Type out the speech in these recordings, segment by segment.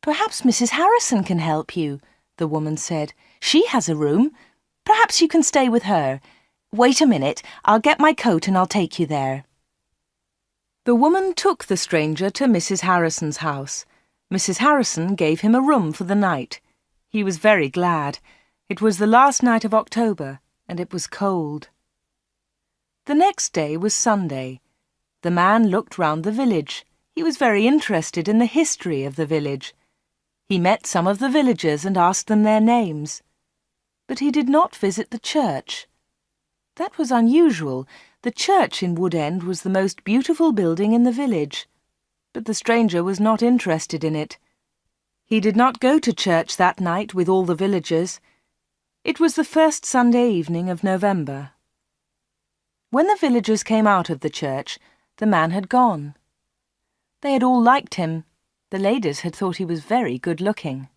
"Perhaps Mrs. Harrison can help you," the woman said. "She has a room. Perhaps you can stay with her. Wait a minute, I'll get my coat and I'll take you there." The woman took the stranger to Mrs. Harrison's house. Mrs. Harrison gave him a room for the night. He was very glad. It was the last night of October, and it was cold. The next day was Sunday. The man looked round the village. He was very interested in the history of the village. He met some of the villagers and asked them their names. But he did not visit the church. That was unusual. The church in Wood End was the most beautiful building in the village. But the stranger was not interested in it. He did not go to church that night with all the villagers. It was the first Sunday evening of November. When the villagers came out of the church, the man had gone. They had all liked him. The ladies had thought he was very good-looking.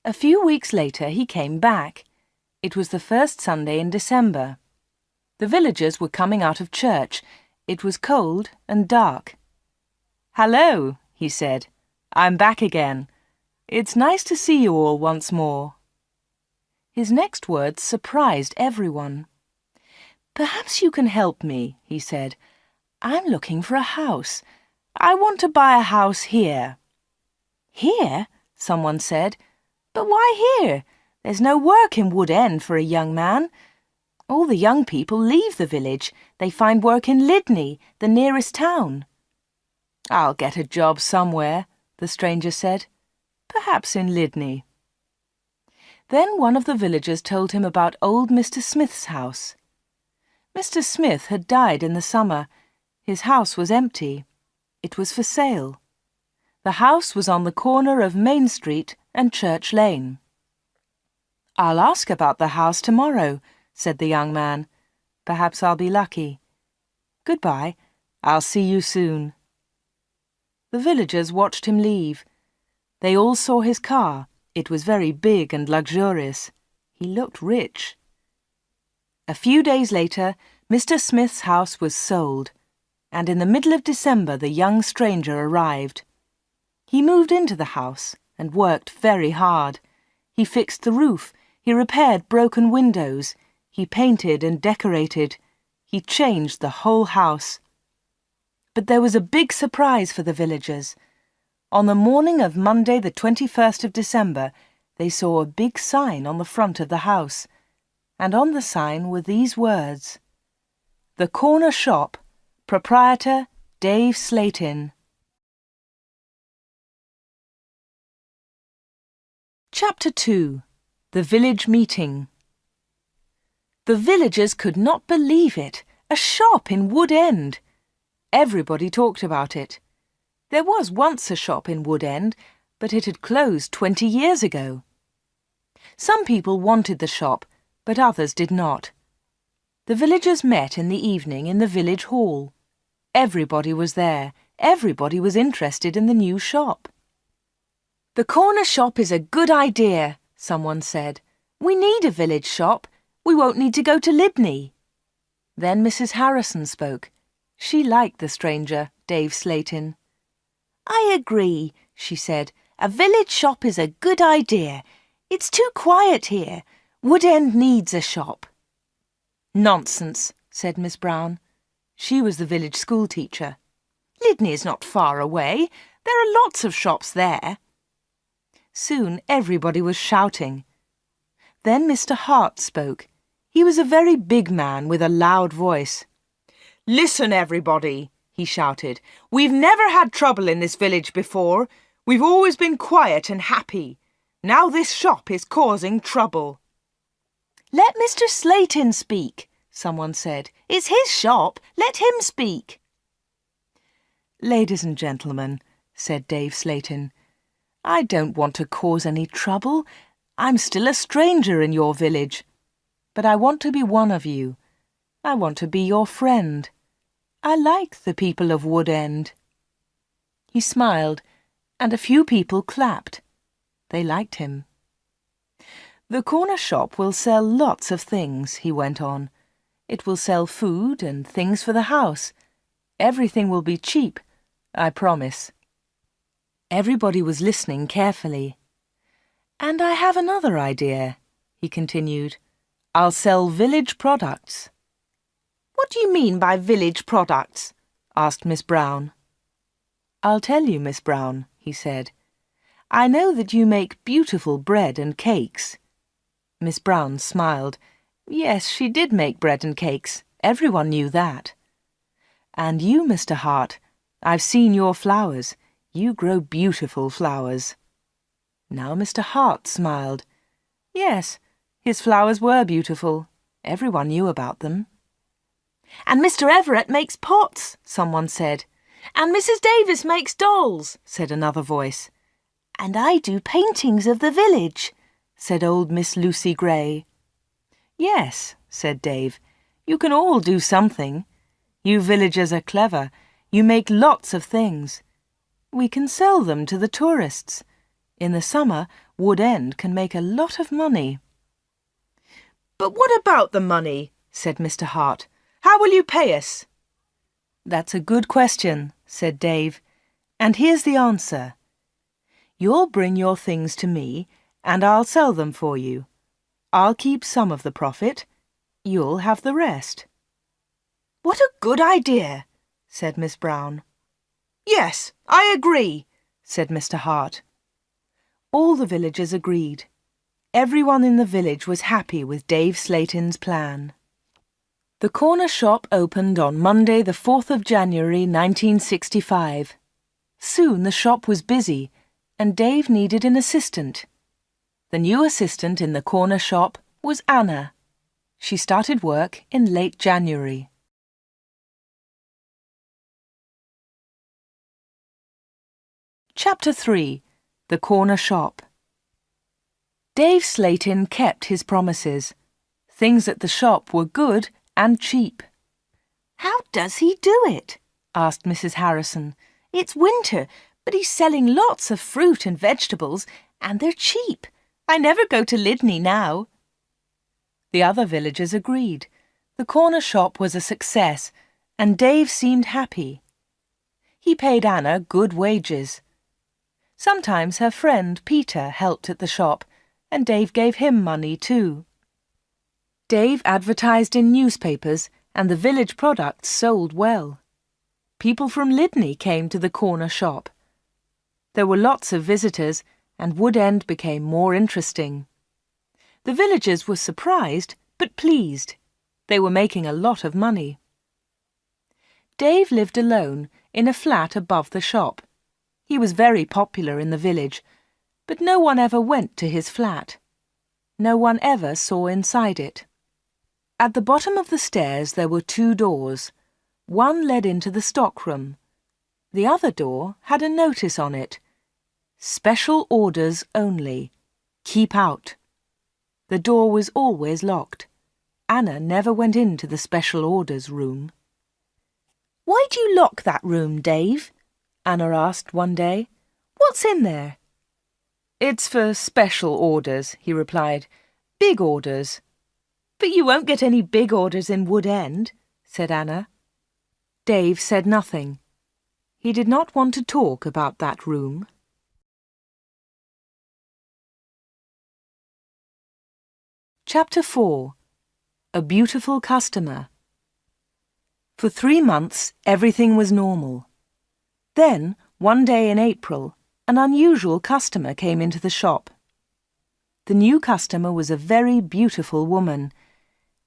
A few weeks later he came back. It was the first Sunday in December. The villagers were coming out of church. It was cold and dark. "Hello," he said. "I'm back again. It's nice to see you all once more." His next words surprised everyone. "Perhaps you can help me," he said. "I'm looking for a house. I want to buy a house here." "Here?" someone said. "But why here? There's no work in Wood End for a young man. All the young people leave the village. They find work in Lydney, the nearest town." "I'll get a job somewhere," the stranger said. "Perhaps in Lydney." Then one of the villagers told him about old Mr. Smith's house. Mr. Smith had died in the summer. His house was empty. It was for sale. The house was on the corner of Main Street and Church Lane. "I'll ask about the house tomorrow," said the young man. "Perhaps I'll be lucky. Goodbye. I'll see you soon." The villagers watched him leave. They all saw his car. It was very big and luxurious. He looked rich. A few days later, Mr. Smith's house was sold, and in the middle of December the young stranger arrived. He moved into the house and worked very hard. He fixed the roof. He repaired broken windows. He painted and decorated. He changed the whole house. But there was a big surprise for the villagers. On the morning of Monday, the 21st of December, they saw a big sign on the front of the house, and on the sign were these words: "The Corner Shop, Proprietor Dave Slatin." Chapter 2. The Village Meeting. The villagers could not believe it. A shop in Wood End. Everybody talked about it. There was once a shop in Wood End, but it had closed 20 years ago. Some people wanted the shop, but others did not. The villagers met in the evening in the village hall. Everybody was there. Everybody was interested in the new shop. "The corner shop is a good idea," someone said. "We need a village shop. We won't need to go to Lydney." Then Mrs. Harrison spoke. She liked the stranger, Dave Slatin. "I agree," she said. "A village shop is a good idea. It's too quiet here. Wood End needs a shop." "Nonsense," said Miss Brown. She was the village school teacher. "Lydney is not far away. There are lots of shops there." Soon everybody was shouting. Then Mr. Hart spoke. He was a very big man with a loud voice. "Listen, everybody," he shouted. "We've never had trouble in this village before. We've always been quiet and happy. Now this shop is causing trouble." "Let Mr. Slatin speak," someone said. "It's his shop. Let him speak." "Ladies and gentlemen," said Dave Slatin, "I don't want to cause any trouble. I'm still a stranger in your village. But I want to be one of you. I want to be your friend. I like the people of Wood End." He smiled, and a few people clapped. They liked him. "The corner shop will sell lots of things," he went on. "It will sell food and things for the house. Everything will be cheap, I promise." Everybody was listening carefully. "And I have another idea," he continued. "I'll sell village products." "What do you mean by village products?" asked Miss Brown. "I'll tell you, Miss Brown," he said. "I know that you make beautiful bread and cakes." Miss Brown smiled. Yes, she did make bread and cakes. Everyone knew that. "And you, Mr. Hart, I've seen your flowers. You grow beautiful flowers." Now Mr. Hart smiled. Yes, his flowers were beautiful. Everyone knew about them. "And Mr. Everett makes pots," someone said. "And Mrs. Davis makes dolls," said another voice. "And I do paintings of the village," said old Miss Lucy Gray. "Yes," said Dave, "you can all do something. You villagers are clever. You make lots of things. We can sell them to the tourists. In the summer, Wood End can make a lot of money." "But what about the money?" said Mr. Hart. "How will you pay us?" "That's a good question," said Dave. "And here's the answer. You'll bring your things to me, and I'll sell them for you. I'll keep some of the profit. You'll have the rest." "What a good idea," said Miss Brown. "Yes, I agree," said Mr. Hart. All the villagers agreed. Everyone in the village was happy with Dave Slayton's plan. The corner shop opened on Monday the 4th of January 1965. Soon the shop was busy, and Dave needed an assistant. The new assistant in the corner shop was Anna. She started work in late January. Chapter 3. The Corner Shop. Dave Slayton kept his promises. Things at the shop were good and cheap. "How does he do it?" asked Mrs. Harrison. "It's winter, but he's selling lots of fruit and vegetables, and they're cheap. I never go to Lydney now." The other villagers agreed. The corner shop was a success, and Dave seemed happy. He paid Anna good wages. Sometimes her friend Peter helped at the shop, and Dave gave him money too. Dave advertised in newspapers, and the village products sold well. People from Lydney came to the corner shop. There were lots of visitors, and Wood End became more interesting. The villagers were surprised, but pleased. They were making a lot of money. Dave lived alone in a flat above the shop. He was very popular in the village, but no one ever went to his flat. No one ever saw inside it. At the bottom of the stairs there were 2 doors. One led into the stockroom. The other door had a notice on it. "Special orders only. Keep out." The door was always locked. Anna never went into the special orders room. "Why do you lock that room, Dave?" Anna asked one day. "What's in there?" "It's for special orders," he replied. "Big orders." "But you won't get any big orders in Wood End," said Anna. Dave said nothing. He did not want to talk about that room. Chapter 4. A Beautiful Customer. For 3 months, everything was normal. Then, one day in April, an unusual customer came into the shop. The new customer was a very beautiful woman.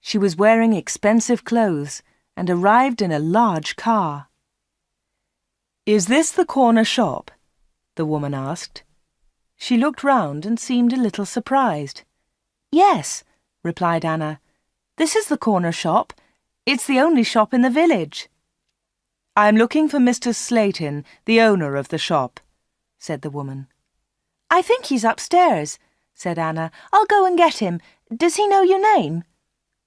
She was wearing expensive clothes and arrived in a large car. "Is this the corner shop?" the woman asked. She looked round and seemed a little surprised. "Yes," replied Anna. "This is the corner shop. It's the only shop in the village." "I'm looking for Mr. Slayton, the owner of the shop," said the woman. "I think he's upstairs," said Anna. "I'll go and get him. Does he know your name?"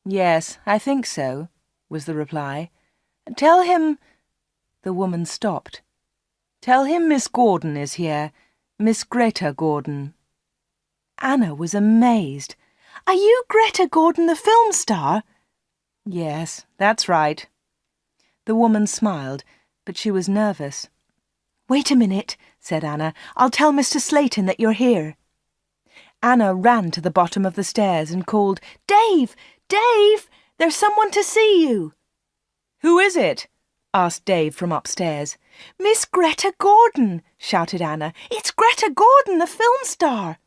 "Yes, I think so," was the reply. "Tell him—" The woman stopped. "Tell him Miss Gordon is here, Miss Greta Gordon." Anna was amazed. "Are you Greta Gordon, the film star?" "Yes, that's right." The woman smiled, but she was nervous. "Wait a minute," said Anna. "I'll tell Mr. Slayton that you're here." Anna ran to the bottom of the stairs and called, "Dave! Dave! There's someone to see you!" "Who is it?" asked Dave from upstairs. "Miss Greta Gordon!" shouted Anna. "It's Greta Gordon, the film star!"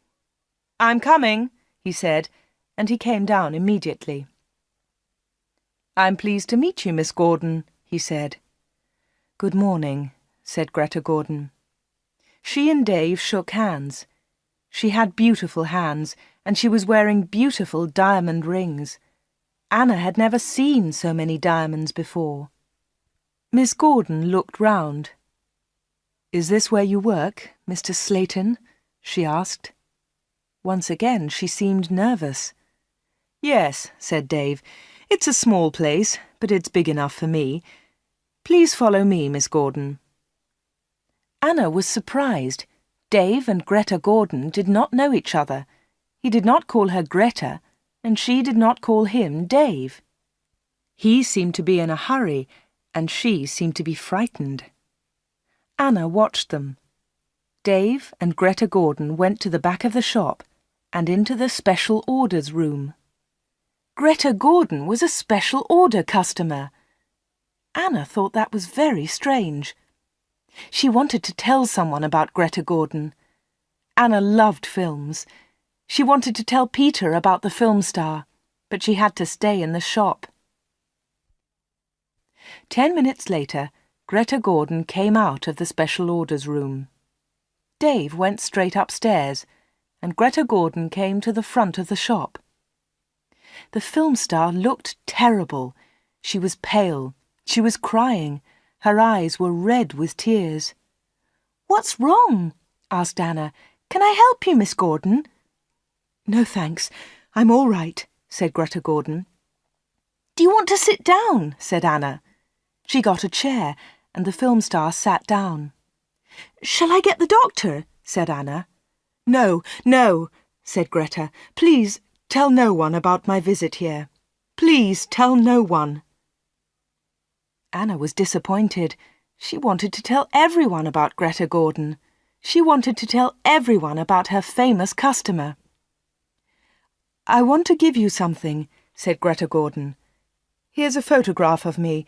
"I'm coming," he said, and he came down immediately. "I'm pleased to meet you, Miss Gordon," he said. "Good morning," said Greta Gordon. She and Dave shook hands. She had beautiful hands, and she was wearing beautiful diamond rings. Anna had never seen so many diamonds before. Miss Gordon looked round. "Is this where you work, Mr. Slayton?" she asked. Once again she seemed nervous. "Yes," said Dave. "It's a small place, but it's big enough for me. Please follow me, Miss Gordon." Anna was surprised. Dave and Greta Gordon did not know each other. He did not call her Greta, and she did not call him Dave. He seemed to be in a hurry, and she seemed to be frightened. Anna watched them. Dave and Greta Gordon went to the back of the shop and into the special orders room. Greta Gordon was a special order customer. Anna thought that was very strange. She wanted to tell someone about Greta Gordon. Anna loved films. She wanted to tell Peter about the film star, but she had to stay in the shop. 10 minutes later, Greta Gordon came out of the special orders room. Dave went straight upstairs, and Greta Gordon came to the front of the shop. The film star looked terrible. She was pale. She was crying. Her eyes were red with tears. "What's wrong?" asked Anna. "Can I help you, Miss Gordon?" "No, thanks. I'm all right," said Greta Gordon. "Do you want to sit down?" said Anna. She got a chair, and the film star sat down. "Shall I get the doctor?" said Anna. "No, no," said Greta. "Please tell no one about my visit here. Please tell no one." Anna was disappointed. She wanted to tell everyone about Greta Gordon. She wanted to tell everyone about her famous customer. "I want to give you something," said Greta Gordon. "Here's a photograph of me.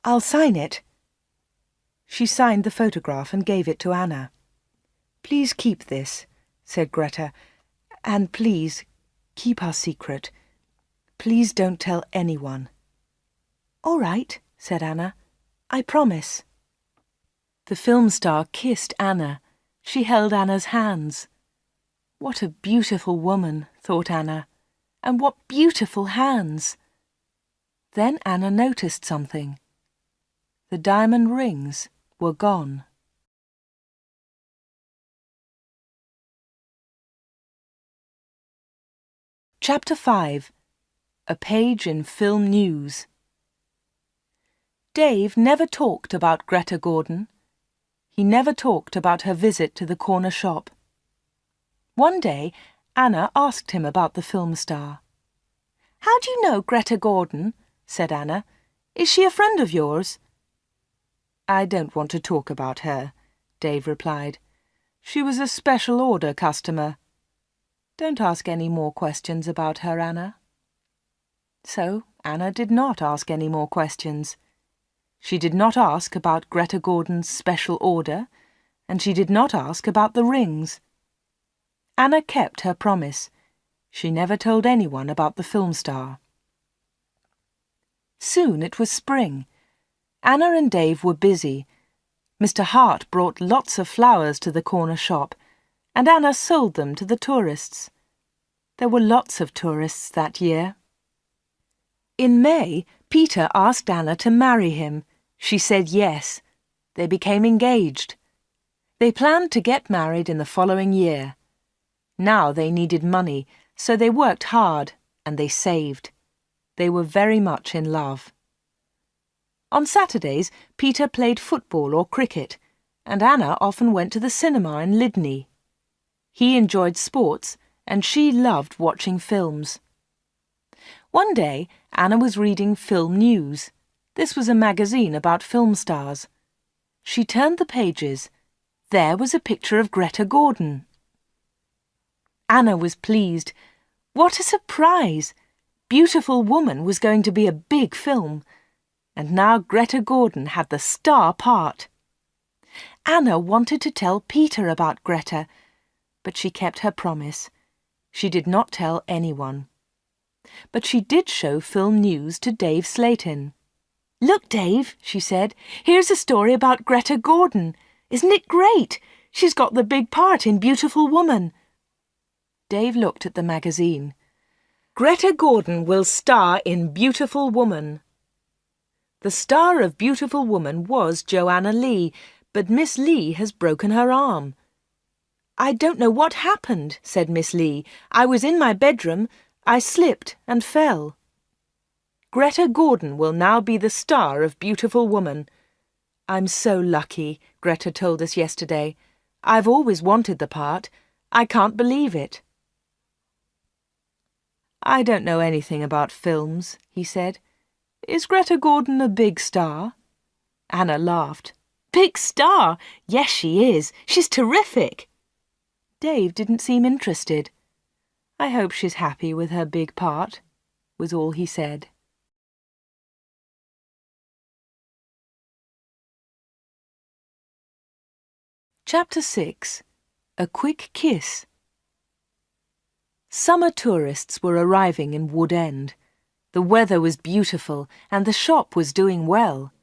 I'll sign it." She signed the photograph and gave it to Anna. "Please keep this," said Greta, "and please keep our secret. Please don't tell anyone." "All right," said Anna. "I promise." The film star kissed Anna. She held Anna's hands. What a beautiful woman, thought Anna, and what beautiful hands. Then Anna noticed something. The diamond rings were gone. Chapter 5. A Page in Film News. Dave never talked about Greta Gordon. He never talked about her visit to the corner shop. One day, Anna asked him about the film star. "How do you know Greta Gordon?" said Anna. "Is she a friend of yours?" "I don't want to talk about her," Dave replied. "She was a special order customer. Don't ask any more questions about her, Anna." So Anna did not ask any more questions. She did not ask about Greta Gordon's special order, and she did not ask about the rings. Anna kept her promise. She never told anyone about the film star. Soon it was spring. Anna and Dave were busy. Mr. Hart brought lots of flowers to the corner shop, and Anna sold them to the tourists. There were lots of tourists that year. In May, Peter asked Anna to marry him. She said yes. They became engaged. They planned to get married in the following year. Now they needed money, so they worked hard and they saved. They were very much in love. On Saturdays, Peter played football or cricket, and Anna often went to the cinema in Lydney. He enjoyed sports, and she loved watching films. One day, Anna was reading Film News. This was a magazine about film stars. She turned the pages. There was a picture of Greta Gordon. Anna was pleased. What a surprise! Beautiful Woman was going to be a big film, and now Greta Gordon had the star part. Anna wanted to tell Peter about Greta, but she kept her promise. She did not tell anyone. But she did show film news to Dave Slayton. "Look, Dave," she said, "here's a story about Greta Gordon. Isn't it great? She's got the big part in Beautiful Woman." Dave looked at the magazine. "Greta Gordon will star in Beautiful Woman." The star of Beautiful Woman was Joanna Lee, but Miss Lee has broken her arm. "I don't know what happened," said Miss Lee. "I was in my bedroom. I slipped and fell." Greta Gordon will now be the star of Beautiful Woman. "I'm so lucky," Greta told us yesterday. "I've always wanted the part. I can't believe it." "I don't know anything about films," he said. "Is Greta Gordon a big star?" Anna laughed. "Big star? Yes, she is. She's terrific." Dave didn't seem interested. "I hope she's happy with her big part," was all he said. Chapter 6. A Quick Kiss. Summer tourists were arriving in Wood End. The weather was beautiful and the shop was doing well.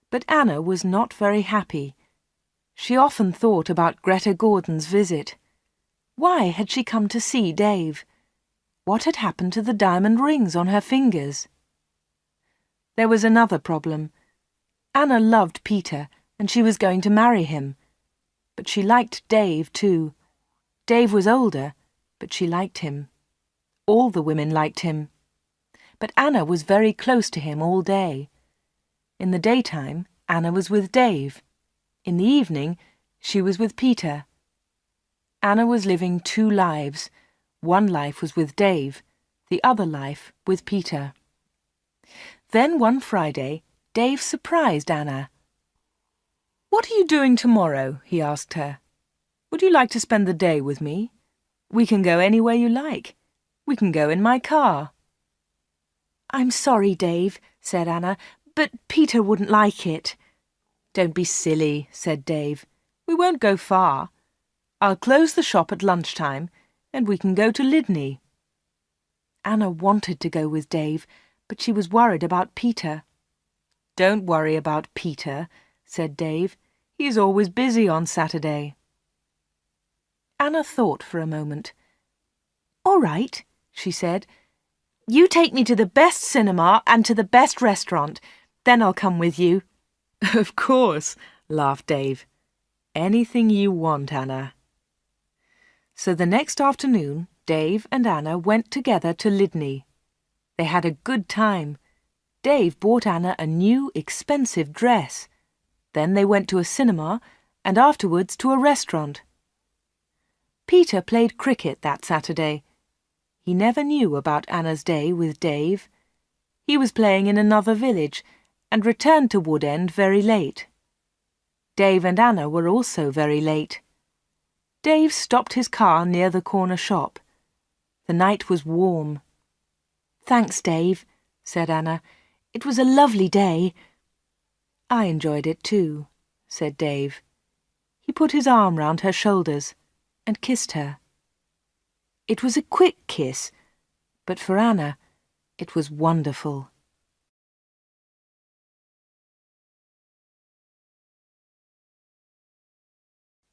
But Anna was not very happy. She often thought about Greta Gordon's visit. Why had she come to see Dave? What had happened to the diamond rings on her fingers? There was another problem. Anna loved Peter and she was going to marry him. But she liked Dave too. Dave was older, but she liked him. All the women liked him. But Anna was very close to him all day. In the daytime, Anna was with Dave. In the evening, she was with Peter. Anna was living two lives. One life was with Dave, the other life with Peter. Then one Friday, Dave surprised Anna. "What are you doing tomorrow?" he asked her. "Would you like to spend the day with me? We can go anywhere you like. We can go in my car." "I'm sorry, Dave," said Anna, "but Peter wouldn't like it." "Don't be silly," said Dave. "We won't go far. I'll close the shop at lunchtime, and we can go to Lydney." Anna wanted to go with Dave, but she was worried about Peter. "Don't worry about Peter," said Dave. "He's always busy on Saturday." Anna thought for a moment. "All right," she said. "You take me to the best cinema and to the best restaurant. Then I'll come with you." "Of course," laughed Dave. "Anything you want, Anna." So the next afternoon, Dave and Anna went together to Lydney. They had a good time. Dave bought Anna a new, expensive dress. Then they went to a cinema and afterwards to a restaurant. Peter played cricket that Saturday. He never knew about Anna's day with Dave. He was playing in another village and returned to Wood End very late. Dave and Anna were also very late. Dave stopped his car near the corner shop. The night was warm. "Thanks, Dave," said Anna. "It was a lovely day." "I enjoyed it too," said Dave. He put his arm round her shoulders and kissed her. It was a quick kiss, but for Anna, it was wonderful.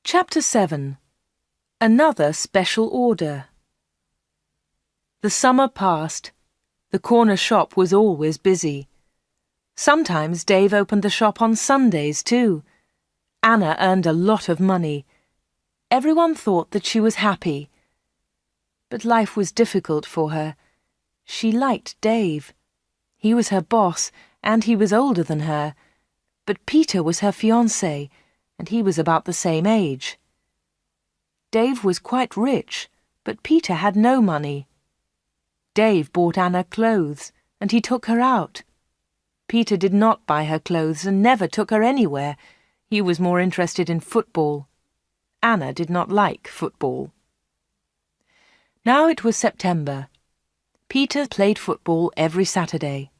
Chapter 7. Another Special Order. The summer passed. The corner shop was always busy. Sometimes Dave opened the shop on Sundays too. Anna earned a lot of money. Everyone thought that she was happy. But life was difficult for her. She liked Dave. He was her boss, and he was older than her. But Peter was her fiancé, and he was about the same age. Dave was quite rich, but Peter had no money. Dave bought Anna clothes, and he took her out. Peter did not buy her clothes and never took her anywhere. He was more interested in football. Anna did not like football. Now it was September. Peter played football every Saturday.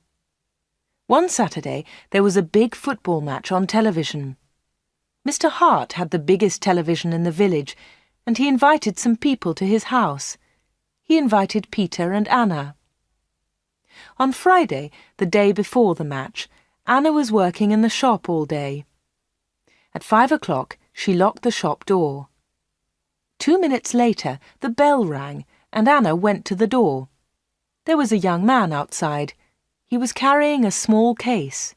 One Saturday there was a big football match on television. Mr. Hart had the biggest television in the village, and he invited some people to his house. He invited Peter and Anna. On Friday, the day before the match, Anna was working in the shop all day. At 5 o'clock, she locked the shop door. 2 minutes later, the bell rang, and Anna went to the door. There was a young man outside. He was carrying a small case.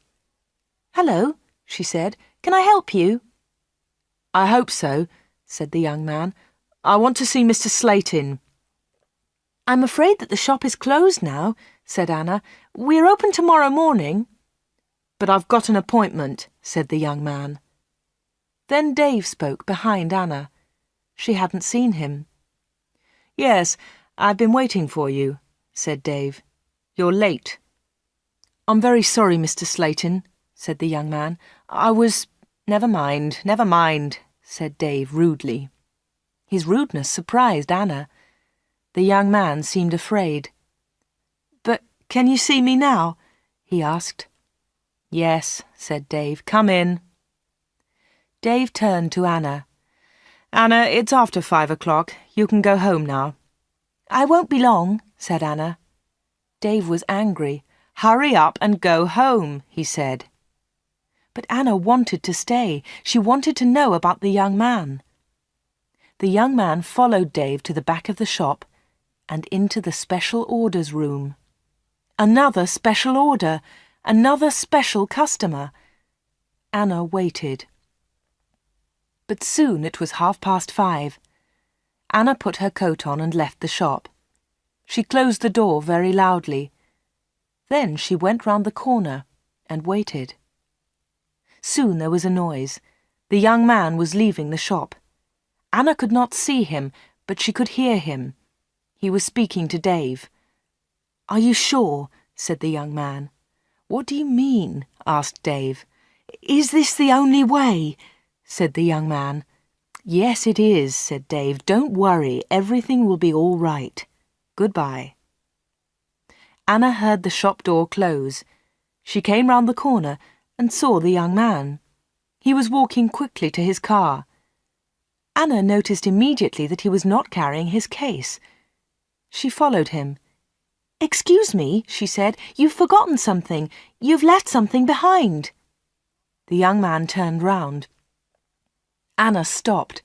"Hello," she said. "Can I help you?" "I hope so," said the young man. "I want to see Mr. Slayton." "I'm afraid that the shop is closed now," said Anna. "We're open tomorrow morning." "But I've got an appointment," said the young man. Then Dave spoke behind Anna. She hadn't seen him. "Yes, I've been waiting for you," said Dave. "You're late." "I'm very sorry, Mr. Slayton," said the young man. Never mind," said Dave rudely. His rudeness surprised Anna. The young man seemed afraid. "But can you see me now?" he asked. "Yes," said Dave. "Come in." Dave turned to Anna. "Anna, it's after 5 o'clock. You can go home now." "I won't be long," said Anna. Dave was angry. "Hurry up and go home," he said. But Anna wanted to stay. She wanted to know about the young man. The young man followed Dave to the back of the shop and into the special orders room. Another special order, another special customer. Anna waited. But soon it was 5:30. Anna put her coat on and left the shop. She closed the door very loudly. Then she went round the corner and waited. Soon there was a noise. The young man was leaving the shop. Anna could not see him, but she could hear him. He was speaking to Dave. "Are you sure?" said the young man. "What do you mean?" asked Dave. "Is this the only way?" said the young man. "Yes, it is," said Dave. "Don't worry, everything will be all right. Goodbye." Anna heard the shop door close. She came round the corner and saw the young man. He was walking quickly to his car. Anna noticed immediately that he was not carrying his case. She followed him. "Excuse me," she said. "You've forgotten something. You've left something behind." The young man turned round. Anna stopped.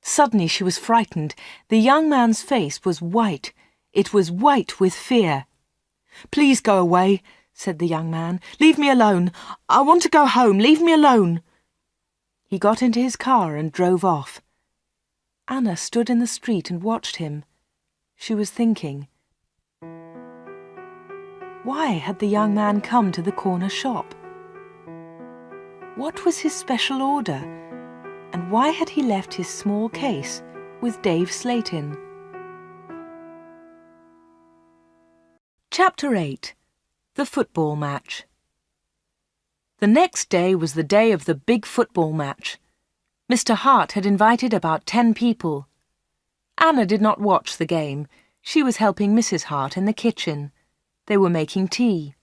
Suddenly she was frightened. The young man's face was white. It was white with fear. "Please go away," said the young man. "Leave me alone. I want to go home. Leave me alone." He got into his car and drove off. Anna stood in the street and watched him. She was thinking. Why had the young man come to the corner shop? What was his special order? And why had he left his small case with Dave Slayton? Chapter 8. The Football Match. The next day was the day of the big football match. Mr. Hart had invited about 10 people. Anna did not watch the game. She was helping Mrs. Hart in the kitchen. They were making tea.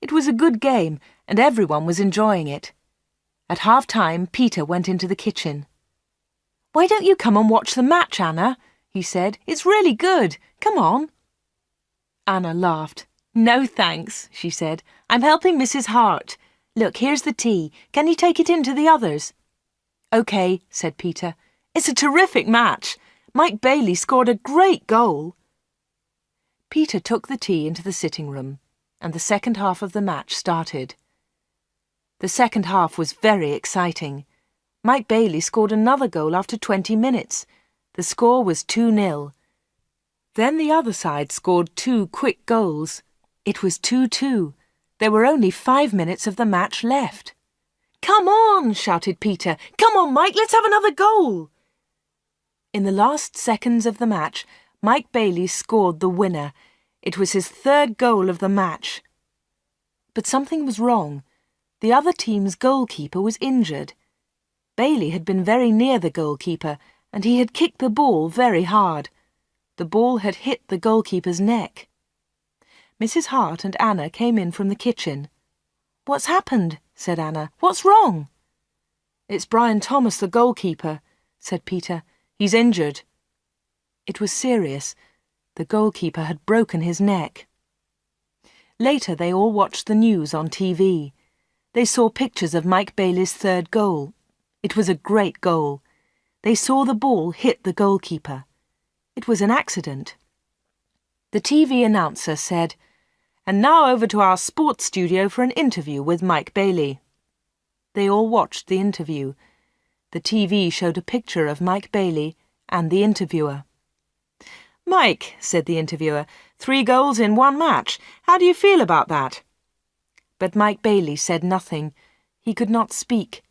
It was a good game, and everyone was enjoying it. At half-time, Peter went into the kitchen. "Why don't you come and watch the match, Anna?" he said. "It's really good. Come on." Anna laughed. "No, thanks," she said. "I'm helping Mrs. Hart. Look, here's the tea. Can you take it in to the others?" "OK," said Peter. "It's a terrific match. Mike Bailey scored a great goal." Peter took the tea into the sitting room, and the second half of the match started. The second half was very exciting. Mike Bailey scored another goal after 20 minutes. The score was 2-0. Then the other side scored 2 quick goals. It was 2-2. There were only 5 minutes of the match left. "Come on," shouted Peter. "Come on, Mike, let's have another goal." In the last seconds of the match, Mike Bailey scored the winner. It was his 3rd goal of the match. But something was wrong. The other team's goalkeeper was injured. Bailey had been very near the goalkeeper, and he had kicked the ball very hard. The ball had hit the goalkeeper's neck. Mrs. Hart and Anna came in from the kitchen. "What's happened?" said Anna. "What's wrong?" "It's Brian Thomas, the goalkeeper," said Peter. "He's injured." It was serious. The goalkeeper had broken his neck. Later they all watched the news on TV. They saw pictures of Mike Bailey's third goal. It was a great goal. They saw the ball hit the goalkeeper. It was an accident. The TV announcer said, "And now over to our sports studio for an interview with Mike Bailey." They all watched the interview. The TV showed a picture of Mike Bailey and the interviewer. "Mike," said the interviewer, 3 goals in 1 match. How do you feel about that?" But Mike Bailey said nothing. He could not speak.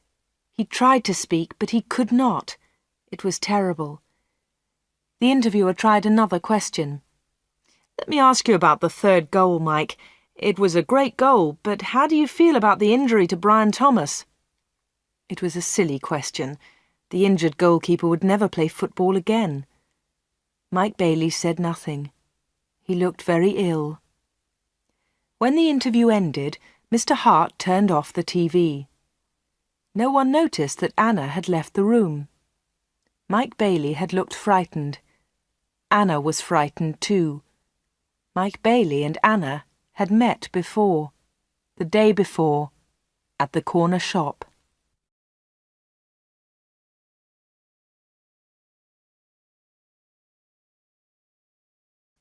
He tried to speak, but he could not. It was terrible. The interviewer tried another question. "Let me ask you about the 3rd goal, Mike. It was a great goal, but how do you feel about the injury to Brian Thomas?" It was a silly question. The injured goalkeeper would never play football again. Mike Bailey said nothing. He looked very ill. When the interview ended, Mr. Hart turned off the TV. No one noticed that Anna had left the room. Mike Bailey had looked frightened. Anna was frightened too. Mike Bailey and Anna had met before, the day before, at the corner shop.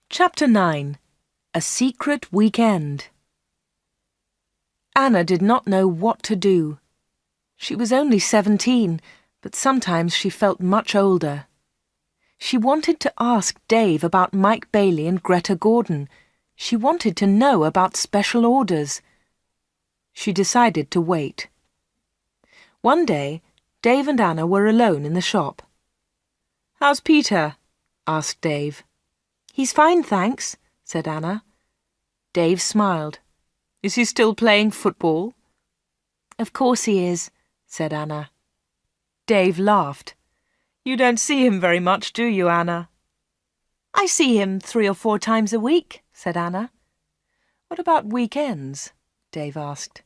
Chapter 9. A Secret Weekend. Anna did not know what to do. She was only 17, but sometimes she felt much older. She wanted to ask Dave about Mike Bailey and Greta Gordon. She wanted to know about special orders. She decided to wait. One day, Dave and Anna were alone in the shop. "How's Peter?" asked Dave. "He's fine, thanks," said Anna. Dave smiled. "Is he still playing football?" "Of course he is," said Anna. Dave laughed. "You don't see him very much, do you, Anna?" "I see him 3 or 4 times a week," said Anna. "What about weekends?" Dave asked.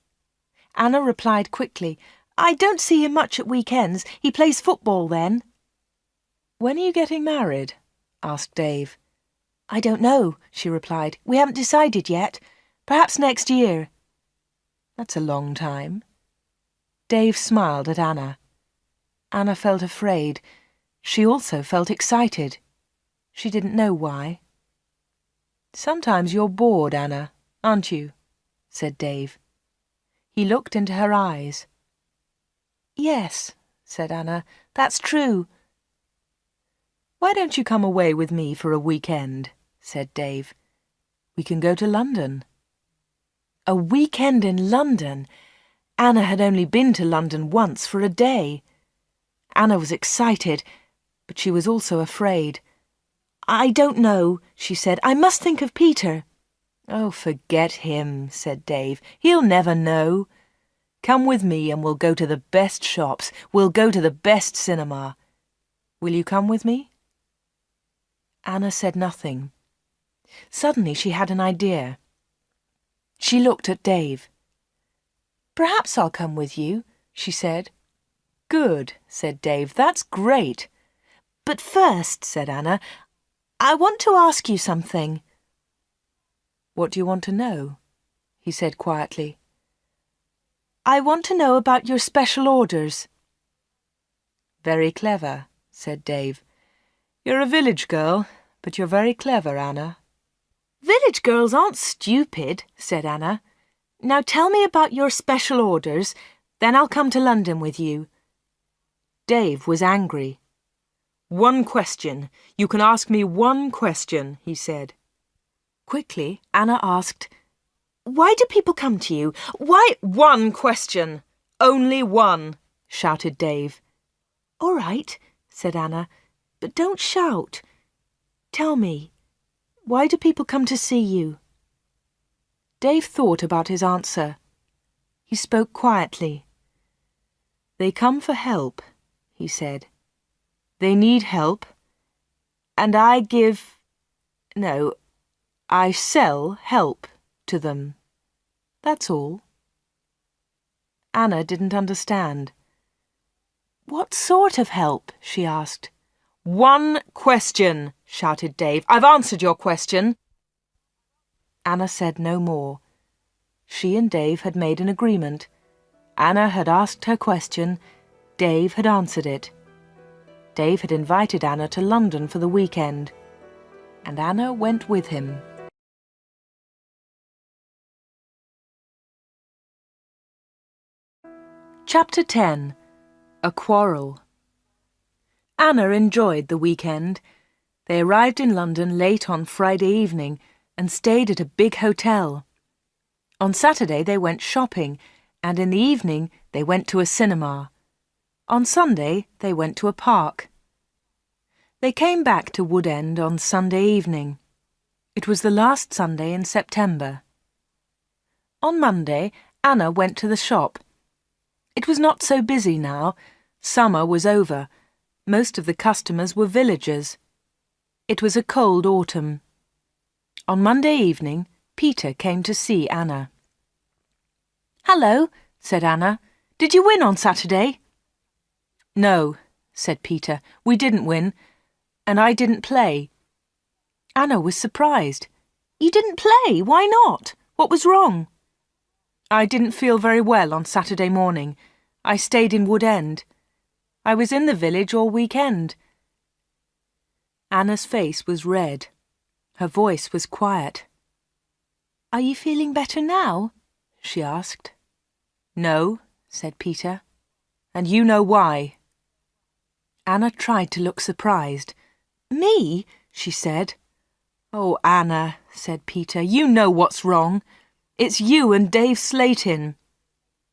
Anna replied quickly, "I don't see him much at weekends. He plays football then." "When are you getting married?" asked Dave. "I don't know," she replied. "We haven't decided yet. Perhaps next year." "That's a long time." Dave smiled at Anna. Anna felt afraid. She also felt excited. She didn't know why. "Sometimes you're bored, Anna, aren't you?" said Dave. He looked into her eyes. "Yes," said Anna, "that's true." "Why don't you come away with me for a weekend?" said Dave. "We can go to London." A weekend in London! Anna had only been to London once for a day. Anna was excited, but she was also afraid. "I don't know," she said. "I must think of Peter." "Oh, forget him," said Dave. "He'll never know. Come with me and we'll go to the best shops. We'll go to the best cinema. Will you come with me?" Anna said nothing. Suddenly she had an idea. She looked at Dave. "Perhaps I'll come with you," she said. "Good," said Dave. "That's great." "But first," said Anna, "I want to ask you something." "What do you want to know?" he said quietly. "I want to know about your special orders." "Very clever," said Dave. "You're a village girl, but you're very clever, Anna." "Village girls aren't stupid," said Anna. "Now tell me about your special orders, then I'll come to London with you." Dave was angry. "One question. You can ask me one question," he said. Quickly, Anna asked, "Why do people come to you? Why—" "One question! Only one!" shouted Dave. "All right," said Anna, "but don't shout. Tell me, why do people come to see you?" Dave thought about his answer. He spoke quietly. "They come for help," he said. "They need help, and I sell help to them. That's all." Anna didn't understand. "What sort of help?" she asked. "One question," shouted Dave. "I've answered your question." Anna said no more. She and Dave had made an agreement. Anna had asked her question. Dave had answered it. Dave had invited Anna to London for the weekend, and Anna went with him. Chapter 10. A Quarrel. Anna enjoyed the weekend. They arrived in London late on Friday evening and stayed at a big hotel. On Saturday they went shopping, and in the evening they went to a cinema. On Sunday they went to a park. They came back to Woodend on Sunday evening. It was the last Sunday in September. On Monday, Anna went to the shop. It was not so busy now. Summer was over. Most of the customers were villagers. It was a cold autumn. On Monday evening, Peter came to see Anna. "Hello," said Anna. "Did you win on Saturday?" "No," said Peter. "We didn't win, and I didn't play." Anna was surprised. "You didn't play? Why not? What was wrong?" "I didn't feel very well on Saturday morning. I stayed in Woodend. I was in the village all weekend." Anna's face was red. Her voice was quiet. "Are you feeling better now?" she asked. "No," said Peter, "and you know why." Anna tried to look surprised. "Me?" she said. "Oh, Anna," said Peter, "you know what's wrong. It's you and Dave Slatin."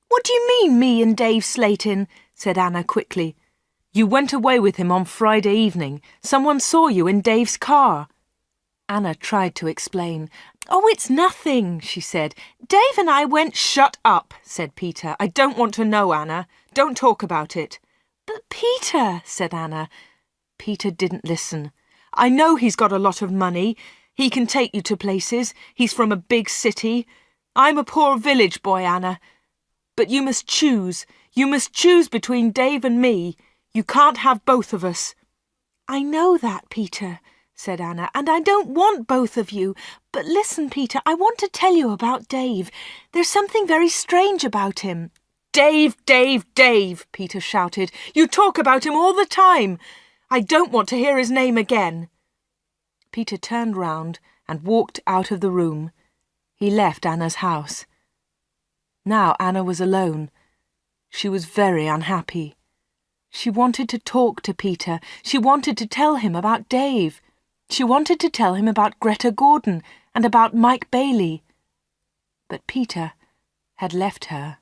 "What do you mean, me and Dave Slatin?" said Anna quickly. "You went away with him on Friday evening. Someone saw you in Dave's car." Anna tried to explain. "Oh, it's nothing," she said. "Dave and I went—" "Shut up," said Peter. "I don't want to know, Anna. Don't talk about it." "But Peter," said Anna. Peter didn't listen. "I know he's got a lot of money. He can take you to places. He's from a big city. I'm a poor village boy, Anna. But you must choose. You must choose between Dave and me. You can't have both of us." "I know that, Peter," said Anna, "and I don't want both of you. But listen, Peter, I want to tell you about Dave. There's something very strange about him." "Dave, Dave, Dave," Peter shouted. "You talk about him all the time. I don't want to hear his name again." Peter turned round and walked out of the room. He left Anna's house. Now Anna was alone. She was very unhappy. She wanted to talk to Peter. She wanted to tell him about Dave. She wanted to tell him about Greta Gordon and about Mike Bailey. But Peter had left her.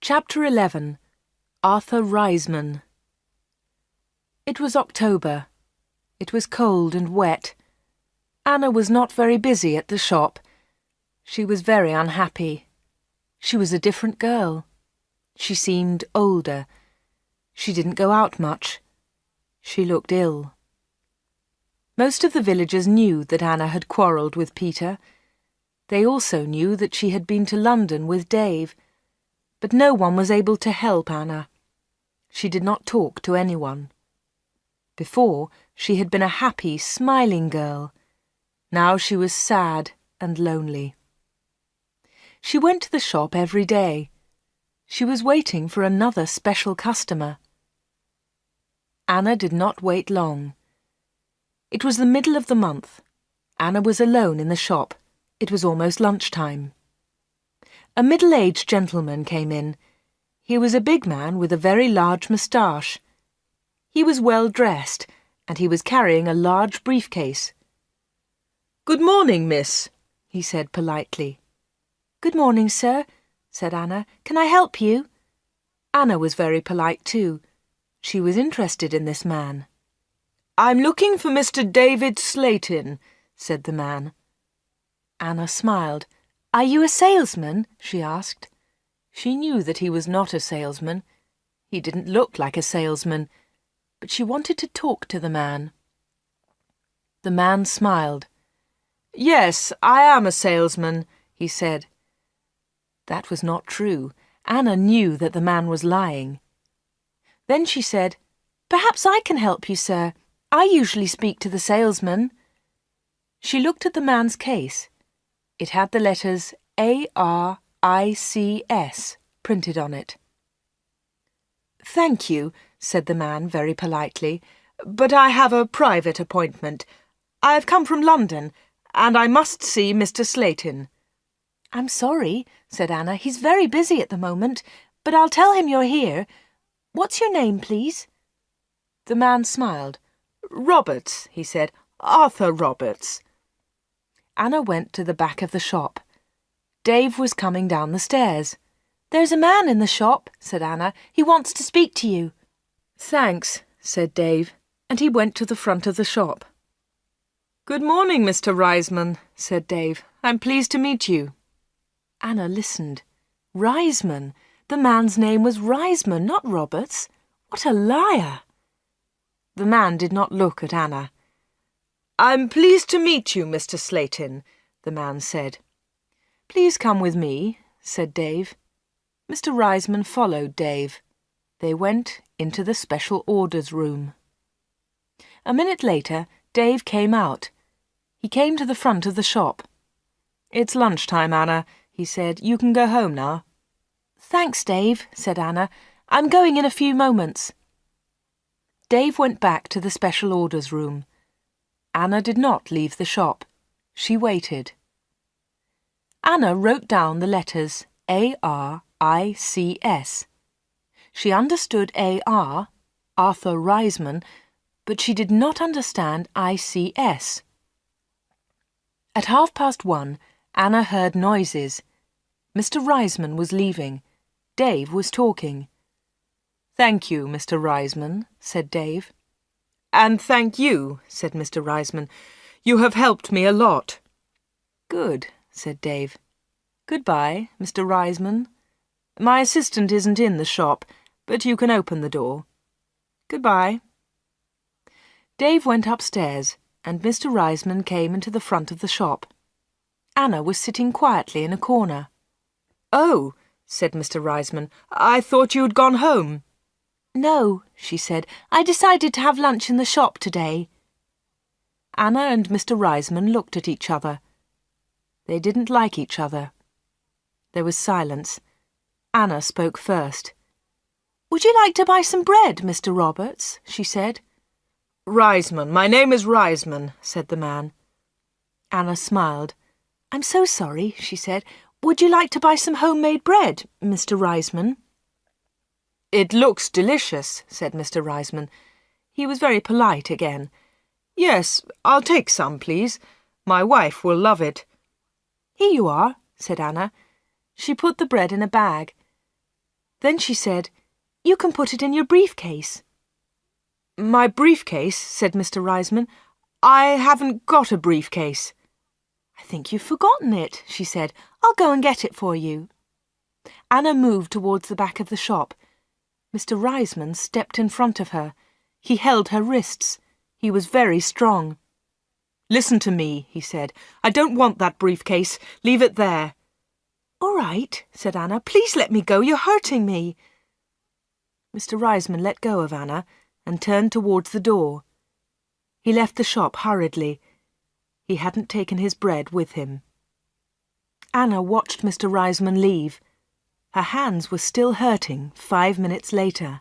Chapter 11. Arthur Riseman. It was October. It was cold and wet. Anna was not very busy at the shop. She was very unhappy. She was a different girl. She seemed older. She didn't go out much. She looked ill. Most of the villagers knew that Anna had quarrelled with Peter. They also knew that she had been to London with Dave. But no one was able to help Anna. She did not talk to anyone. Before, she had been a happy, smiling girl. Now she was sad and lonely. She went to the shop every day. She was waiting for another special customer. Anna did not wait long. It was the middle of the month. Anna was alone in the shop. It was almost lunchtime. A middle-aged gentleman came in. He was a big man with a very large moustache. He was well dressed, and he was carrying a large briefcase. "Good morning, miss," he said politely. "Good morning, sir," said Anna. "Can I help you?" Anna was very polite too. She was interested in this man. "I'm looking for Mr. David Slatin," said the man. Anna smiled. "Are you a salesman?" she asked. She knew that he was not a salesman. He didn't look like a salesman, but she wanted to talk to the man. The man smiled. "Yes, I am a salesman," he said. That was not true. Anna knew that the man was lying. Then she said, "Perhaps I can help you, sir. I usually speak to the salesman." She looked at the man's case. It had the letters ARICS printed on it. "Thank you," said the man very politely, "but I have a private appointment. I've come from London, and I must see Mr. Slayton." "I'm sorry," said Anna. "He's very busy at the moment, but I'll tell him you're here. What's your name, please?" The man smiled. "Roberts," he said. "Arthur Roberts." Anna went to the back of the shop. Dave was coming down the stairs. "There's a man in the shop," said Anna. "He wants to speak to you." "Thanks," said Dave, and he went to the front of the shop. "Good morning, Mr. Reisman," said Dave. "I'm pleased to meet you." Anna listened. Reisman! The man's name was Reisman, not Roberts. What a liar! The man did not look at Anna. "I'm pleased to meet you, Mr. Slayton," the man said. "Please come with me," said Dave. Mr. Reisman followed Dave. They went into the special orders room. A minute later, Dave came out. He came to the front of the shop. "It's lunchtime, Anna," he said. "You can go home now." "Thanks, Dave," said Anna. "I'm going in a few moments." Dave went back to the special orders room. Anna did not leave the shop. She waited. Anna wrote down the letters ARICS. She understood AR, Arthur Reisman, but she did not understand ICS. At 1:30, Anna heard noises. Mr. Reisman was leaving. Dave was talking. "Thank you, Mr. Reisman," said Dave. "And thank you," said Mr. Reisman. "You have helped me a lot." "Good," said Dave. "Goodbye, Mr. Reisman. My assistant isn't in the shop, but you can open the door. Goodbye." Dave went upstairs, and Mr. Reisman came into the front of the shop. Anna was sitting quietly in a corner. "Oh," said Mr. Reisman, "I thought you'd gone home." "No," she said. "I decided to have lunch in the shop today." Anna and Mr. Reisman looked at each other. They didn't like each other. There was silence. Anna spoke first. "Would you like to buy some bread, Mr. Roberts?" she said. "Reisman, my name is Reisman," said the man. Anna smiled. "I'm so sorry," she said. "Would you like to buy some homemade bread, Mr. Reisman?" "It looks delicious," said Mr. Reisman. He was very polite again. "Yes, I'll take some, please. My wife will love it." "Here you are," said Anna. She put the bread in a bag. Then she said, "You can put it in your briefcase." "My briefcase?" said Mr. Reisman. "I haven't got a briefcase." "I think you've forgotten it," she said. "I'll go and get it for you." Anna moved towards the back of the shop. Mr. Reisman stepped in front of her. He held her wrists. He was very strong. "Listen to me," he said. "I don't want that briefcase. Leave it there." "All right," said Anna. "Please let me go. You're hurting me." Mr. Reisman let go of Anna and turned towards the door. He left the shop hurriedly. He hadn't taken his bread with him. Anna watched Mr. Reisman leave. Her hands were still hurting 5 minutes later.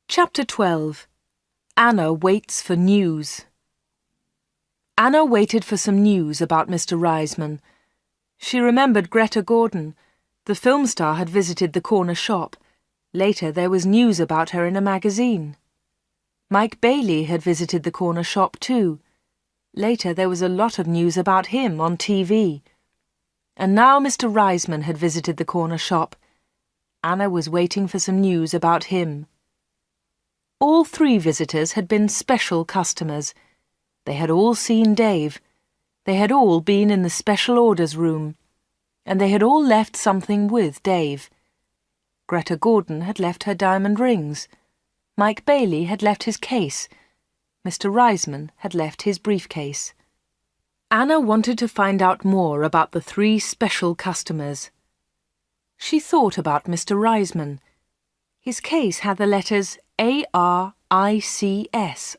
Chapter 12. Anna waits for news. Anna waited for some news about Mr. Reisman. She remembered Greta Gordon. The film star had visited the corner shop. Later there was news about her in a magazine. Mike Bailey had visited the corner shop too. Later there was a lot of news about him on TV. And now Mr. Reisman had visited the corner shop. Anna was waiting for some news about him. All 3 visitors had been special customers. They had all seen Dave. They had all been in the special orders room. And they had all left something with Dave. Greta Gordon had left her diamond rings. Mike Bailey had left his case. Mr. Reisman had left his briefcase. Anna wanted to find out more about the 3 special customers. She thought about Mr. Reisman. His case had the letters ARICS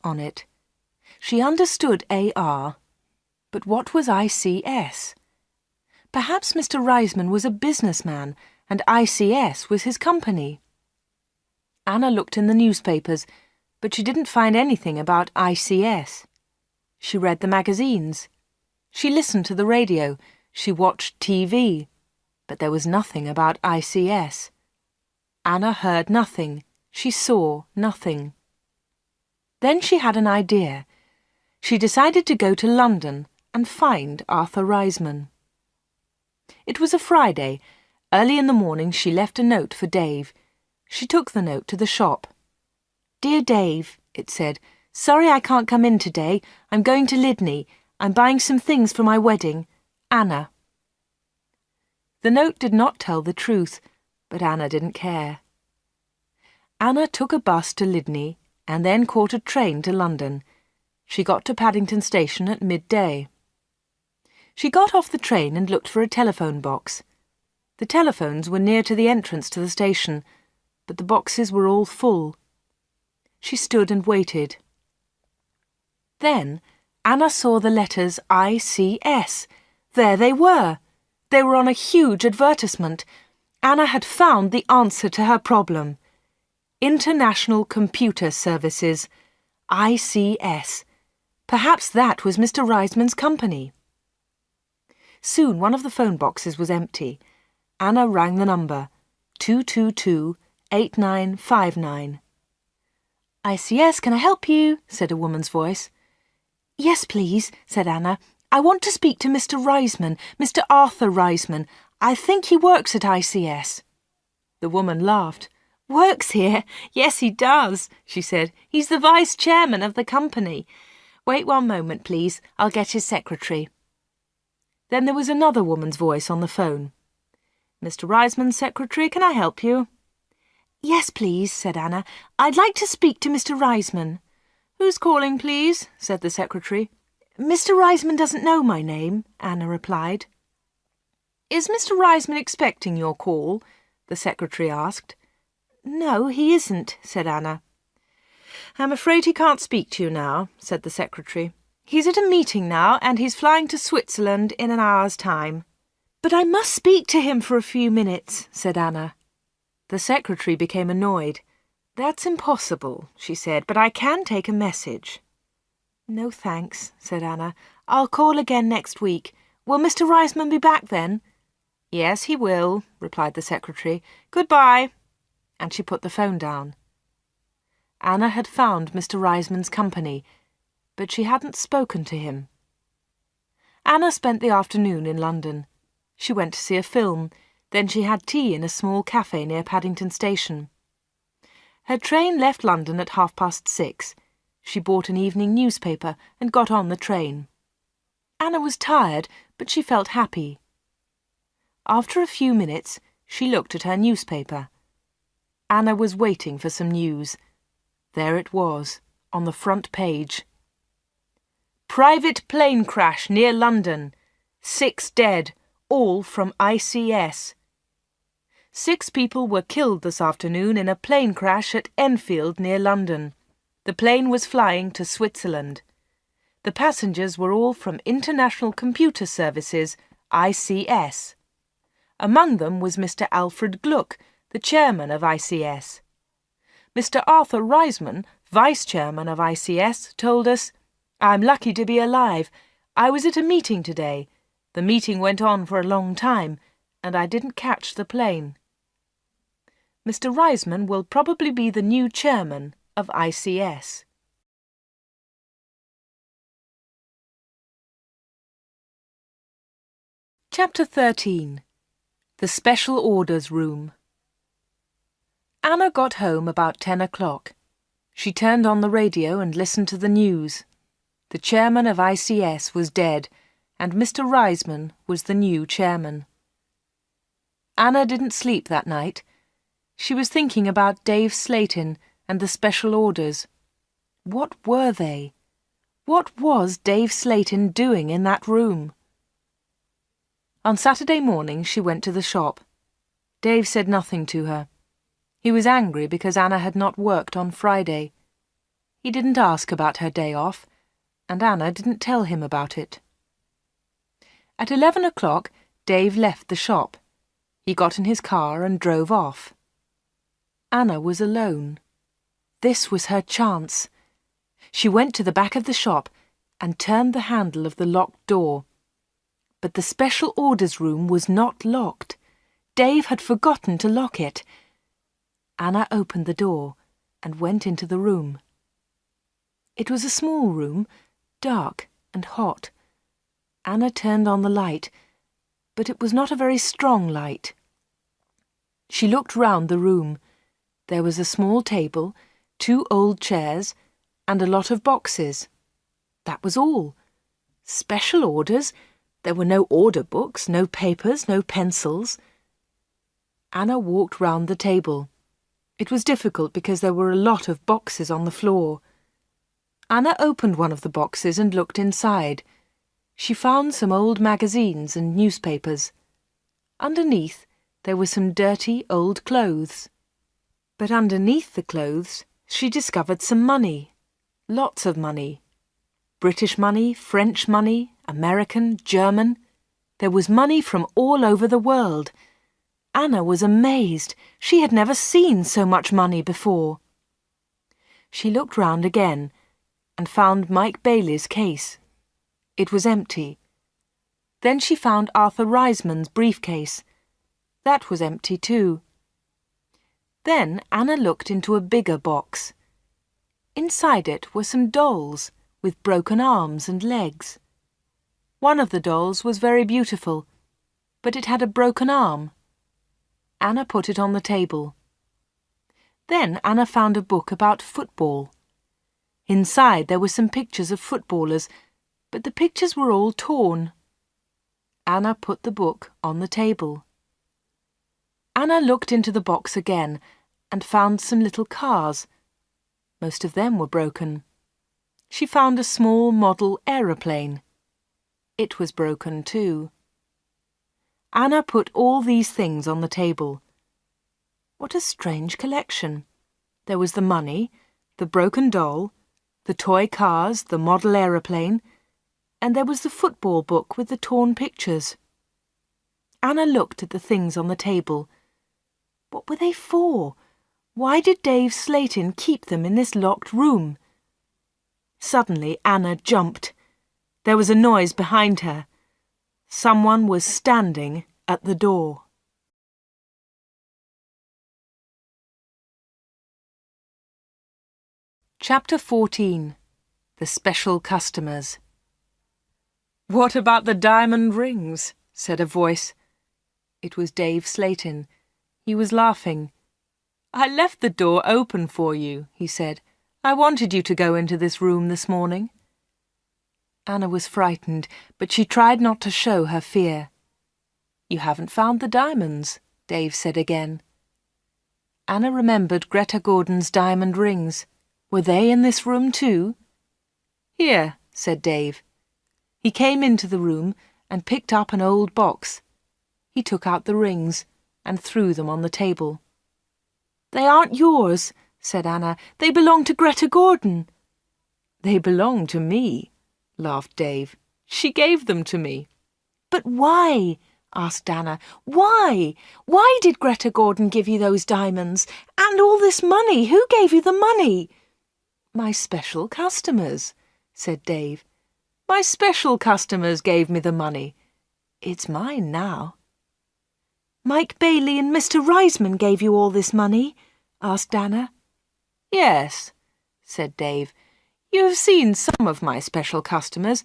on it. She understood AR, but what was ICS? Perhaps Mr. Reisman was a businessman and ICS was his company. Anna looked in the newspapers, but she didn't find anything about ICS. She read the magazines. She listened to the radio. She watched TV. But there was nothing about ICS. Anna heard nothing. She saw nothing. Then she had an idea. She decided to go to London and find Arthur Reisman. It was a Friday. Early in the morning she left a note for Dave. She took the note to the shop. "Dear Dave," it said, "sorry I can't come in today. I'm going to Lydney. I'm buying some things for my wedding. Anna." The note did not tell the truth, but Anna didn't care. Anna took a bus to Lydney and then caught a train to London. She got to Paddington Station at midday. She got off the train and looked for a telephone box. The telephones were near to the entrance to the station, but the boxes were all full. She stood and waited. Then Anna saw the letters ICS. There they were. They were on a huge advertisement. Anna had found the answer to her problem. International Computer Services, ICS. Perhaps that was Mr. Reisman's company. Soon one of the phone boxes was empty. Anna rang the number, 222-8959. "ICS, can I help you?" said a woman's voice. "Yes, please," said Anna. "I want to speak to Mr. Reisman, Mr. Arthur Reisman. I think he works at ICS." The woman laughed. "Works here? Yes, he does," she said. "He's the vice chairman of the company. Wait one moment, please. I'll get his secretary." Then there was another woman's voice on the phone. "Mr. Reisman's secretary, can I help you?" "Yes, please," said Anna. "I'd like to speak to Mr. Reisman." "Who's calling, please?" said the secretary. "Mr. Reisman doesn't know my name," Anna replied. "Is Mr. Reisman expecting your call?" the secretary asked. "No, he isn't," said Anna. "I'm afraid he can't speak to you now," said the secretary. "He's at a meeting now, and he's flying to Switzerland in an hour's time." "But I must speak to him for a few minutes," said Anna. The secretary became annoyed. "That's impossible," she said, "but I can take a message." "No, thanks," said Anna. "I'll call again next week. Will Mr. Reisman be back then?" "Yes, he will," replied the secretary. "Goodbye." And she put the phone down. Anna had found Mr. Reisman's company, but she hadn't spoken to him. Anna spent the afternoon in London. She went to see a film, then she had tea in a small cafe near Paddington Station. Her train left London at 6:30. She bought an evening newspaper and got on the train. Anna was tired, but she felt happy. After a few minutes, she looked at her newspaper. Anna was waiting for some news. There it was, on the front page. "Private plane crash near London. 6 dead, all from ICS. 6 people were killed this afternoon in a plane crash at Enfield near London. The plane was flying to Switzerland. The passengers were all from International Computer Services, ICS. Among them was Mr. Alfred Gluck, the chairman of ICS. Mr. Arthur Reisman, vice chairman of ICS, told us, 'I'm lucky to be alive. I was at a meeting today. The meeting went on for a long time, and I didn't catch the plane.' Mr. Reisman will probably be the new chairman of ICS." Chapter 13. The Special Orders Room. Anna got home about 10 o'clock. She turned on the radio and listened to the news. The chairman of ICS was dead, and Mr. Reisman was the new chairman. Anna didn't sleep that night. She was thinking about Dave Slatin and the special orders. What were they? What was Dave Slatin doing in that room? On Saturday morning she went to the shop. Dave said nothing to her. He was angry because Anna had not worked on Friday. He didn't ask about her day off, and Anna didn't tell him about it. At 11 o'clock, Dave left the shop. He got in his car and drove off. Anna was alone. This was her chance. She went to the back of the shop and turned the handle of the locked door. But the special orders room was not locked. Dave had forgotten to lock it. Anna opened the door and went into the room. It was a small room, dark and hot. Anna turned on the light, but it was not a very strong light. She looked round the room. There was a small table, 2 old chairs, and a lot of boxes. That was all. Special orders? There were no order books, no papers, no pencils. Anna walked round the table. It was difficult because there were a lot of boxes on the floor. Anna opened one of the boxes and looked inside. She found some old magazines and newspapers. Underneath, there were some dirty old clothes. But underneath the clothes, she discovered some money. Lots of money. British money, French money, American, German. There was money from all over the world. Anna was amazed. She had never seen so much money before. She looked round again and found Mike Bailey's case. It was empty. Then she found Arthur Reisman's briefcase. That was empty too. Then Anna looked into a bigger box. Inside it were some dolls with broken arms and legs. One of the dolls was very beautiful, but it had a broken arm. Anna put it on the table. Then Anna found a book about football. Inside there were some pictures of footballers, but the pictures were all torn. Anna put the book on the table. Anna looked into the box again and found some little cars. Most of them were broken. She found a small model aeroplane. It was broken too. Anna put all these things on the table. What a strange collection. There was the money, the broken doll, the toy cars, the model aeroplane, and there was the football book with the torn pictures. Anna looked at the things on the table. What were they for? Why did Dave Slatin keep them in this locked room? Suddenly Anna jumped. There was a noise behind her. Someone was standing at the door. Chapter 14. The Special Customers. "What about the diamond rings?" said a voice. It was Dave Slatin. He was laughing. "I left the door open for you," he said. "I wanted you to go into this room this morning." Anna was frightened, but she tried not to show her fear. "You haven't found the diamonds," Dave said again. Anna remembered Greta Gordon's diamond rings. Were they in this room too? "Here," said Dave. He came into the room and picked up an old box. He took out the rings and threw them on the table. "They aren't yours," said Anna. "They belong to Greta Gordon." "They belong to me," laughed Dave. "She gave them to me." "But why?" asked Anna. "Why? Why did Greta Gordon give you those diamonds? And all this money? Who gave you the money?" "My special customers," said Dave. "My special customers gave me the money. It's mine now." "Mike Bailey and Mr. Reisman gave you all this money?" asked Anna. "Yes," said Dave. "You have seen some of my special customers,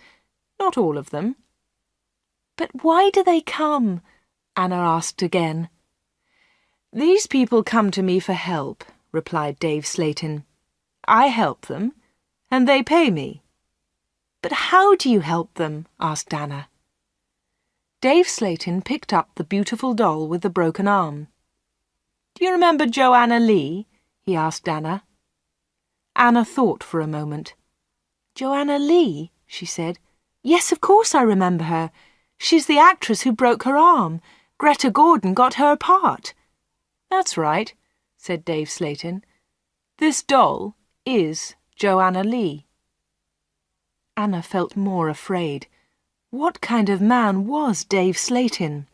not all of them." "But why do they come?" Anna asked again. "These people come to me for help," replied Dave Slatin. I help them, and they pay me. But how do you help them? Asked Anna. Dave Slayton picked up the beautiful doll with the broken arm. Do you remember Joanna Lee? He asked Anna. Anna thought for a moment. Joanna Lee, she said. Yes, of course I remember her. She's the actress who broke her arm. Greta Gordon got her part. That's right, said Dave Slayton. This doll is Joanna Lee. Anna felt more afraid. What kind of man was Dave Slayton?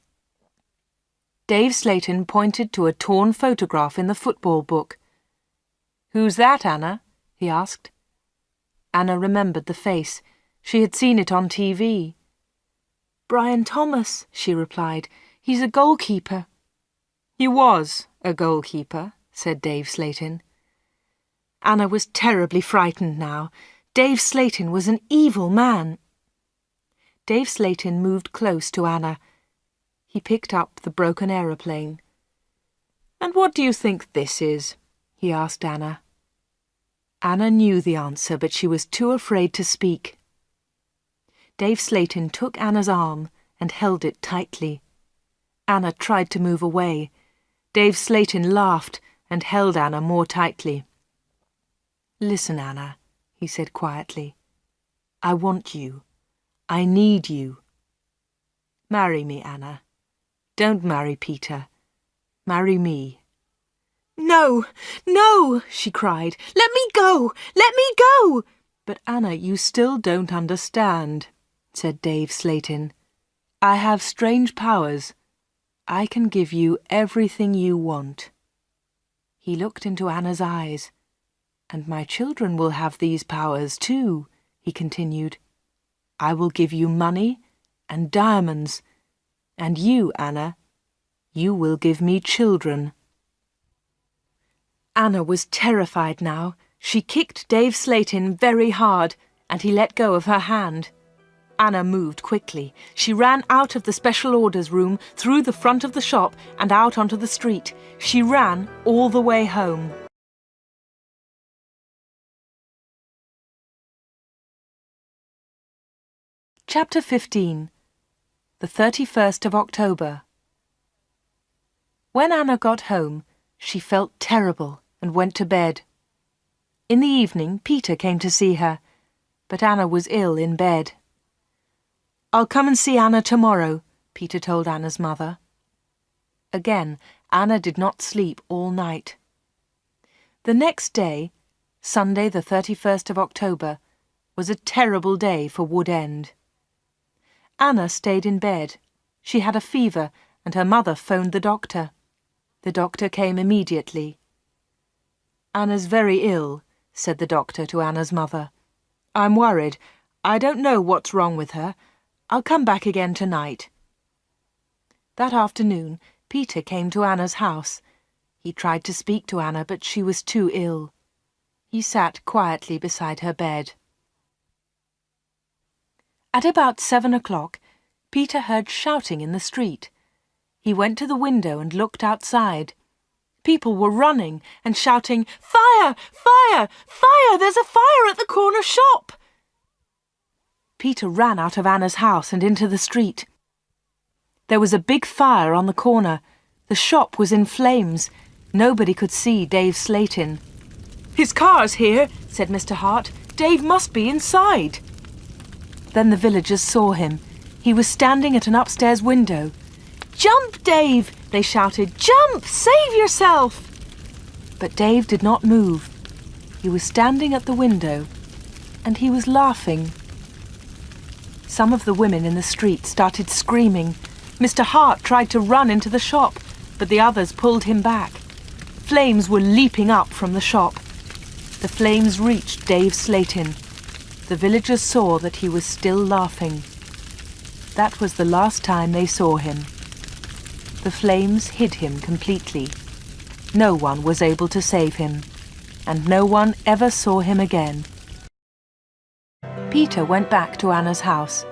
Dave Slayton pointed to a torn photograph in the football book. Who's that, Anna? He asked. Anna remembered the face. She had seen it on TV. Brian Thomas, she replied. He's a goalkeeper. He was a goalkeeper, said Dave Slayton. Anna was terribly frightened now. Dave Slayton was an evil man. Dave Slayton moved close to Anna. He picked up the broken aeroplane. And what do you think this is? He asked Anna. Anna knew the answer, but she was too afraid to speak. Dave Slayton took Anna's arm and held it tightly. Anna tried to move away. Dave Slayton laughed and held Anna more tightly. Listen, Anna, he said quietly. I want you. I need you. Marry me, Anna. Don't marry Peter. Marry me. No, no, she cried. Let me go! Let me go! But Anna, you still don't understand, said Dave Slayton. I have strange powers. I can give you everything you want. He looked into Anna's eyes. And my children will have these powers too, he continued. I will give you money and diamonds, and you, Anna, you will give me children. Anna was terrified now. She kicked Dave Slayton very hard, and he let go of her hand. Anna moved quickly. She ran out of the special orders room, through the front of the shop, and out onto the street. She ran all the way home. Chapter 15. The 31st of October. When Anna got home, she felt terrible and went to bed. In the evening, Peter came to see her, but Anna was ill in bed. I'll come and see Anna tomorrow, Peter told Anna's mother. Again, Anna did not sleep all night. The next day, Sunday the 31st of October, was a terrible day for Wood End. Anna stayed in bed. She had a fever, and her mother phoned the doctor. The doctor came immediately. Anna's very ill, said the doctor to Anna's mother. I'm worried. I don't know what's wrong with her. I'll come back again tonight. That afternoon, Peter came to Anna's house. He tried to speak to Anna, but she was too ill. He sat quietly beside her bed. At about 7 o'clock, Peter heard shouting in the street. He went to the window and looked outside. People were running and shouting, Fire! Fire! Fire! There's a fire at the corner shop! Peter ran out of Anna's house and into the street. There was a big fire on the corner. The shop was in flames. Nobody could see Dave Slayton. His car's here, said Mr. Hart. Dave must be inside. Then the villagers saw him. He was standing at an upstairs window. Jump, Dave! They shouted. Jump! Save yourself! But Dave did not move. He was standing at the window, and he was laughing. Some of the women in the street started screaming. Mr. Hart tried to run into the shop, but the others pulled him back. Flames were leaping up from the shop. The flames reached Dave Slayton. The villagers saw that he was still laughing. That was the last time they saw him. The flames hid him completely. No one was able to save him, and no one ever saw him again. Peter went back to Anna's house.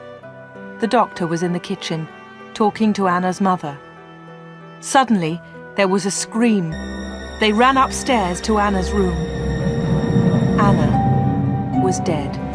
The doctor was in the kitchen, talking to Anna's mother. Suddenly, there was a scream. They ran upstairs to Anna's room. Anna was dead.